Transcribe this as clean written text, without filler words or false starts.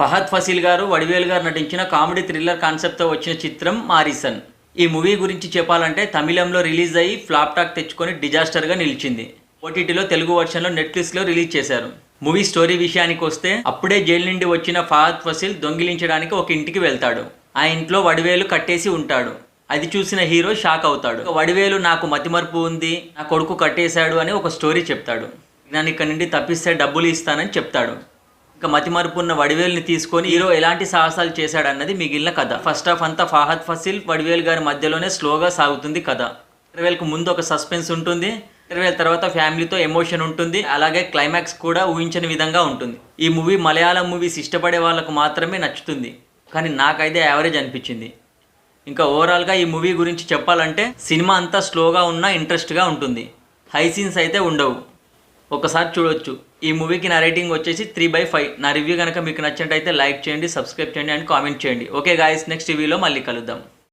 ఫహద్ ఫసీల్ గారు, వడివేలు గారు నటించిన కామెడీ థ్రిల్లర్ కాన్సెప్ట్తో వచ్చిన చిత్రం మారిసన్. ఈ మూవీ గురించి చెప్పాలంటే తమిళంలో రిలీజ్ అయ్యి ఫ్లాప్ టాక్ తెచ్చుకొని డిజాస్టర్గా నిలిచింది. ఓటీటీలో తెలుగు వర్షన్లో నెట్ఫ్లిక్స్లో రిలీజ్ చేశారు. మూవీ స్టోరీ విషయానికి వస్తే, అప్పుడే జైలు నుండి వచ్చిన ఫహద్ ఫసీల్ దొంగిలించడానికి ఒక ఇంటికి వెళ్తాడు. ఆ ఇంట్లో వడివేలు కట్టేసి ఉంటాడు. అది చూసిన హీరో షాక్ అవుతాడు. వడివేలు నాకు మతిమరుపు ఉంది, నా కొడుకు కట్టేశాడు అని ఒక స్టోరీ చెప్తాడు. నేను ఇక్కడ నుండి తప్పిస్తే డబ్బులు ఇస్తానని చెప్తాడు. ఇక మతిమరుపు ఉన్న వడివేలుని తీసుకొని హీరో ఎలాంటి సాహసాలు చేశాడన్నది మిగిలిన కథ. ఫస్ట్ హాఫ్ అంతా ఫహద్ ఫసీల్, వడివేలు గారి మధ్యలోనే స్లోగా సాగుతుంది కథ. ఇంటర్వెల్కు ముందు ఒక సస్పెన్స్ ఉంటుంది, ఇంటర్వెల్ తర్వాత ఫ్యామిలీతో ఎమోషన్ ఉంటుంది, అలాగే క్లైమాక్స్ కూడా ఊహించని విధంగా ఉంటుంది. ఈ మూవీ మలయాళం మూవీస్ ఇష్టపడే వాళ్ళకు మాత్రమే నచ్చుతుంది, కానీ నాకైతే యావరేజ్ అనిపించింది. ఇంకా ఓవరాల్గా ఈ మూవీ గురించి చెప్పాలంటే, సినిమా అంతా స్లోగా ఉన్నా ఇంట్రెస్ట్గా ఉంటుంది. హై సీన్స్ అయితే ఉండవు, ఒకసారి చూడొచ్చు. ఈ మూవీకి నా రేటింగ్ వచ్చేసి 3/5. నా రివ్యూ కనుక మీకు నచ్చినట్టయితే లైక్ చేయండి, సబ్స్క్రైబ్ చేయండి అండ్ కామెంట్ చేయండి. ఓకే గాయస్, నెక్స్ట్ రివ్యూలో మళ్ళీ కలుద్దాం.